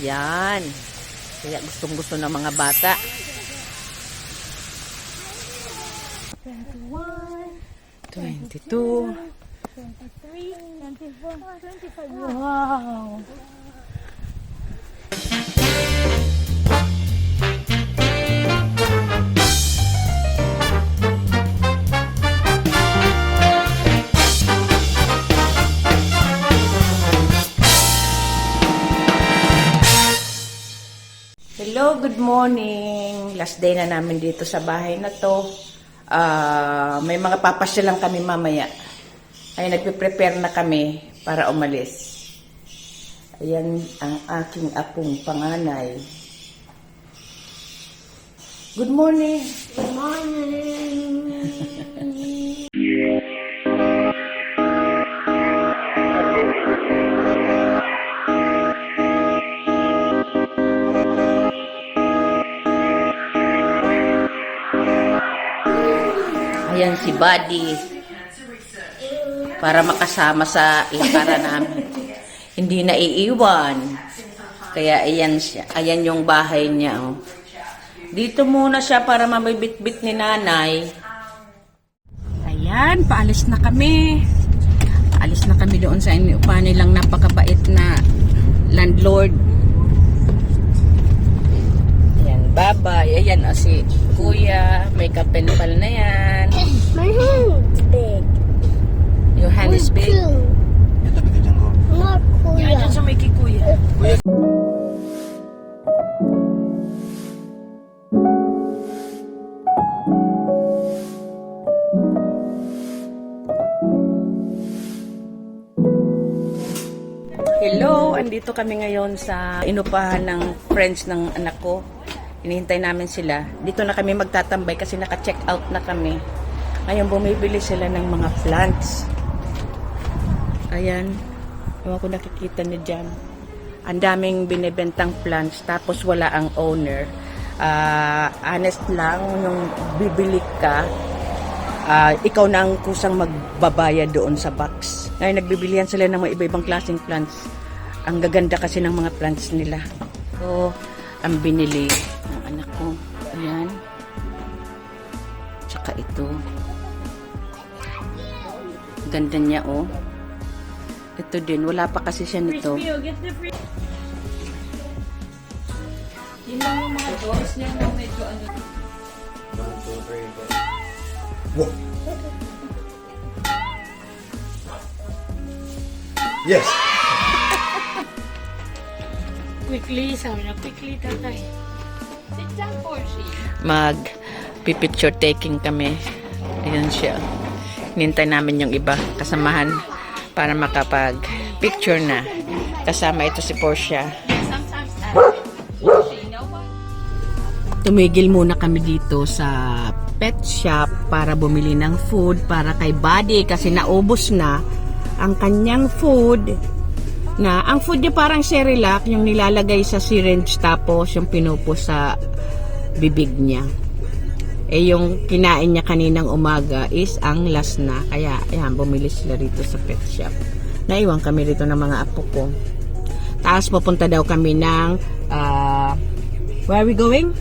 Yan. Kaya gustong-gusto ng mga bata. 22. 23, 24, 25. Wow! Hello, good morning. Last day na namin dito sa bahay na to. May mga papasyalan kami mamaya. Ay nagpe-prepare na kami para umalis. Ayan ang aking apong panganay. Good morning. Good morning! Ayan si Buddy. Para makasama sa lakaran namin. Hindi na iiwan. Kaya ayan siya. Ayan yung bahay niya. Oh. Dito muna siya para mabibit-bit ni nanay. Ayan, paalis na kami. Paalis na kami doon sa inuupahan nilang napakabait na landlord. Ayan, bye-bye. Ayan o si Kuya. May kapenpal na yan. My hand's big. Your hand is big. Not kuya. Yan sa may kikuya. Hello, andito kami ngayon sa inupahan ng friends ng anak ko. Hinihintay namin sila. Dito na kami magtatambay kasi naka-check out na kami. Ngayon bumibili sila ng mga plants. Ayan. Ewan ko nakikita niyo dyan. Ang daming binibentang plants tapos wala ang owner. Honest lang, nung bibili ka, ikaw na ang kusang magbabayad doon sa box. Ngayon nagbibilihan sila ng mga iba-ibang klaseng plants. Ang gaganda kasi ng mga plants nila. So, ang binili ng anak ko. Ayan. Tsaka ito. Ganda niya, oh. Ito din. Wala pa kasi siya nito. Yun lang yung mga doors niya na medyo ano. 1, 2, 3, 4. Yes! Quickly, sabi na quickly tatay. Sit down, Portia. Picture taking kami. Ayan siya. Hinintay namin yung iba kasamahan para makapag picture na. Kasama ito si Portia. Tumigil muna kami dito sa pet shop para bumili ng food para kay Buddy kasi naubos na ang kanyang food. Ang food niya parang Cerelac, yung nilalagay sa syringe tapos yung pinupo sa bibig niya. Yung kinain niya kaninang umaga is ang last na. Kaya, ayan, bumili sila rito sa pet shop. Naiwan kami rito ng mga apo ko. Tapos, pupunta daw kami ng, where are we going?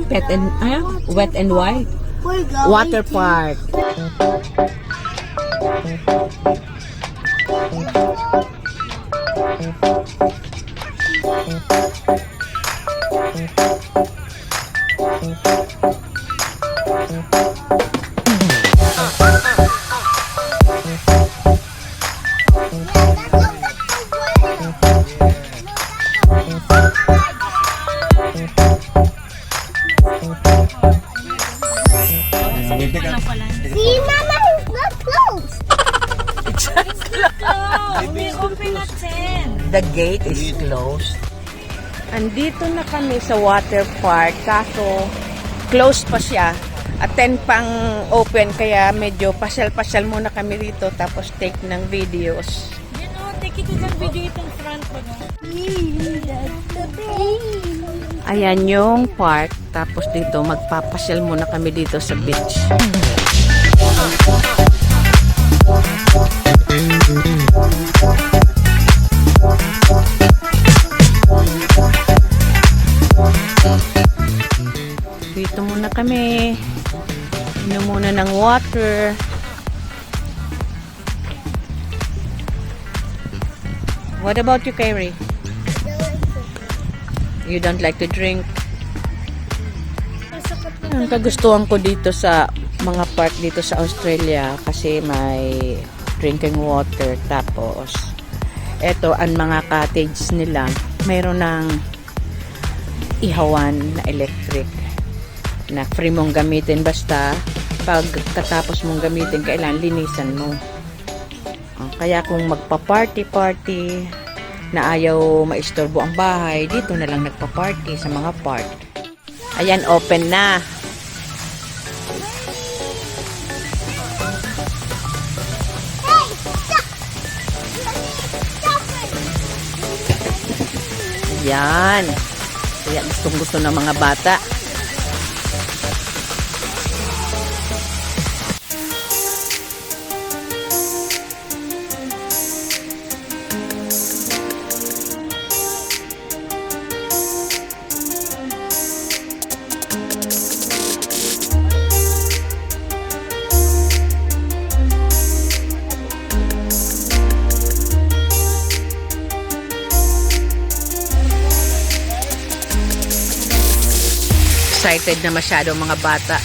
Wet and Wild? Water park. See, Mama, it's not closed. We open at 10. The gate is closed. Andito na kami sa water park kaso closed pa siya. At 10 pang open kaya medyo pasyal-pasyal muna kami rito tapos take ng videos. You know, take it ng video itong front mo. Ayan yung park. Tapos dito magpapasyal muna kami dito sa beach. kami. Inom muna ng water. What about you, Kyrie? You don't like to drink? Ang kagustuhan ko dito sa mga park dito sa Australia kasi may drinking water. Tapos, eto ang mga cottage nila. Mayroon ng ihawan na electric na free mong gamitin. Basta, pag katapos mong gamitin, kailangan linisan mo. Kaya kung magpa-party na ayaw maistorbo ang bahay, dito na lang nagpa-party sa mga park. Ayan, open na. Ayan. Kaya gustong-gusto ng mga bata. Excited na masyado ang mga bata.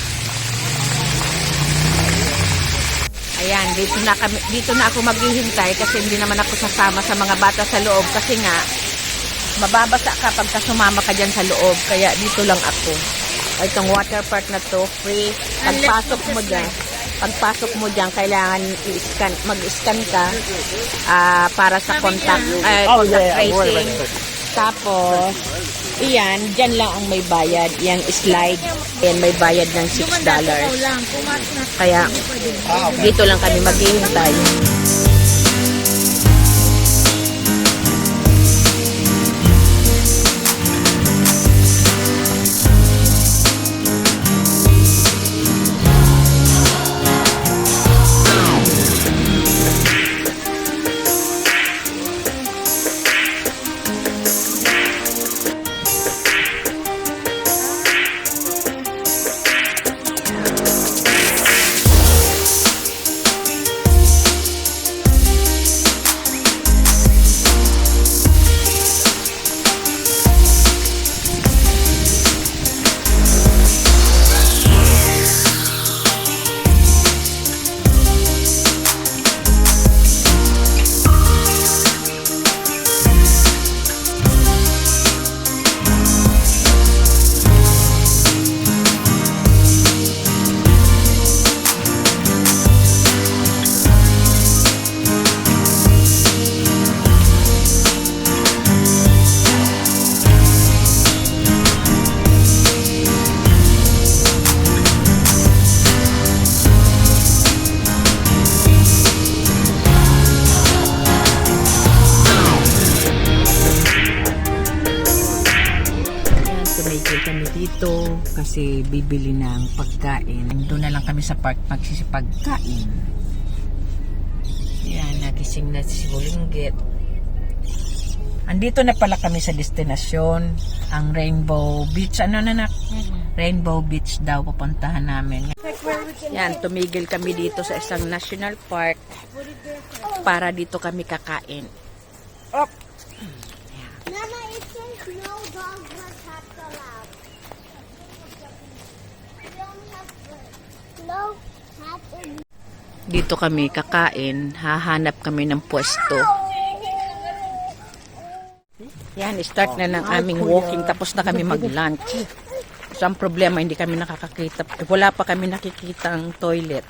Ayan, dito na ako maghihintay kasi hindi naman ako sasama sa mga bata sa loob kasi nga mababasa ka pagka sumama ka dyan sa loob. Kaya dito lang ako. Itong water park na to, free. Pagpasok mo dyan, kailangan mag-scan ka para sa contact tracing. Tapos, iyan, dyan lang ang may bayad. Yang slide, yan may bayad ng $6. Kaya, dito lang kami maghihintay. Kami dito kasi bibili ng pagkain. Doon na lang kami sa park magsisipagkain. Yan, nagising na si Bulinggit. Andito na pala kami sa destinasyon, ang Rainbow Beach. Ano na Rainbow Beach daw pupuntahan namin. Yan, tumigil kami dito sa isang national park para dito kami kakain. Up! Mama, it says no dog must have to allow. No have to. Dito kami kakain, hahanap kami ng pwesto. Yan, start na ng aming walking, tapos na kami mag-lunch. So, ang problema, hindi kami nakakakita. Wala pa kami nakikitang toilet.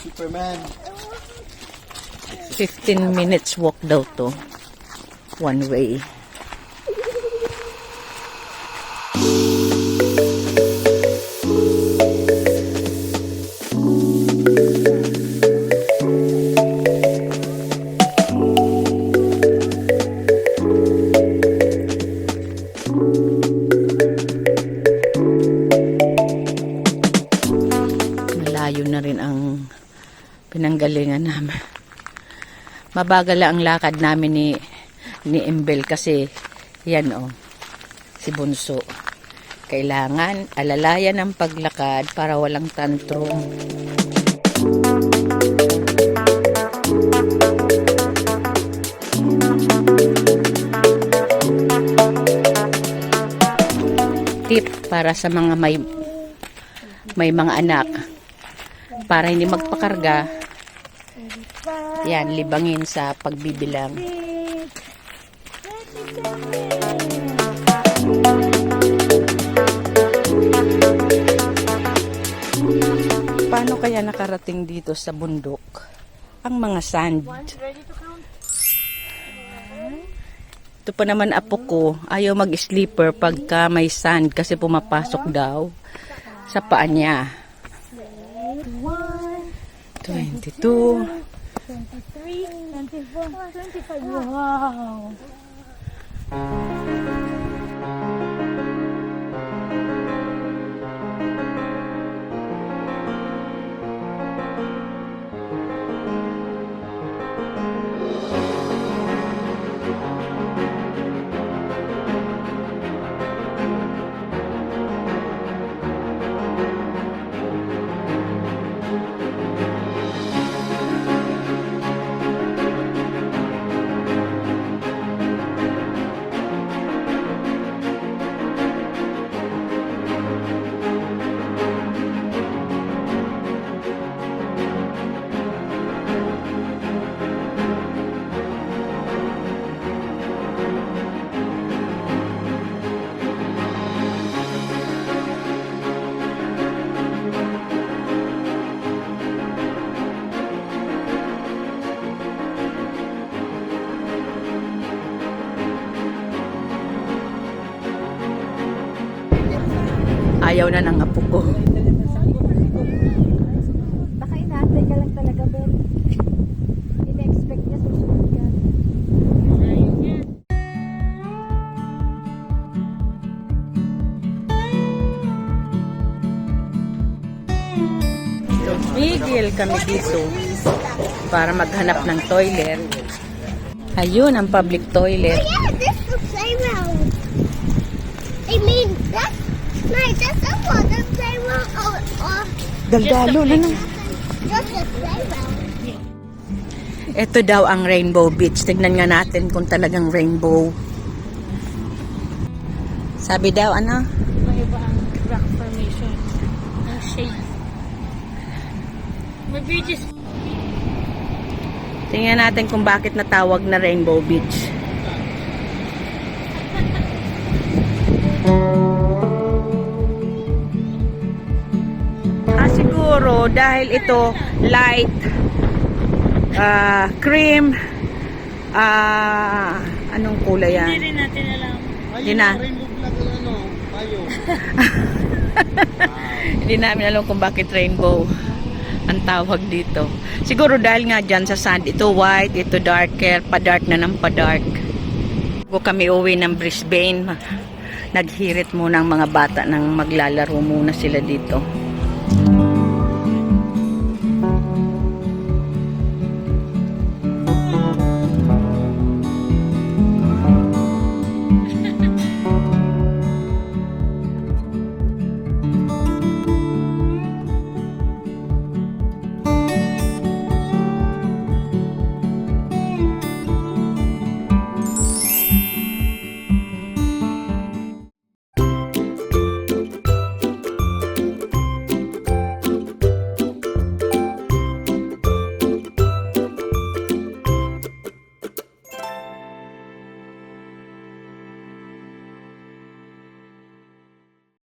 Superman. 15 minutes walk daw to. One way. Malayo na rin ang pinanggalingan namin. Mabagal lang ang lakad namin ni Embel kasi yan si Bunso. Kailangan alalayan ang paglakad para walang tantrum. Tip para sa mga may mga anak, para hindi magpakarga, yan, libangin sa pagbibilang. Paano kaya nakarating dito sa bundok ang mga sand? Ito pa naman apo ko, ayaw mag-sleeper pagka may sand kasi pumapasok daw sa paa niya. 22, 23, 24, 25. Wow! ayaw na ng apo ko. Baka inaantay ka lang talaga, Ben. Ina-expect niya susunod ka. Migil kami dito para maghanap ng toilet. Ayun ang public toilet. Oh yeah, this is the playground. I mean, that's nice. That's the water playground. Daldalo na na. Just a playground. Ito daw ang Rainbow Beach. Tignan nga natin kung talagang rainbow. Sabi daw ano? May iba ang rock formation. Ang shape. May beaches. Tingnan natin kung bakit natawag na Rainbow Beach. Siguro dahil ito light, cream, anong kulay yan? Hindi rin natin alam. Hindi na. Hindi namin alam kung bakit rainbow ang tawag dito. Siguro dahil nga dyan sa sand, ito white, ito darker, pa-dark na ng pa-dark. Bago kami uwi ng Brisbane, naghirit muna ang mga bata nang maglalaro muna sila dito.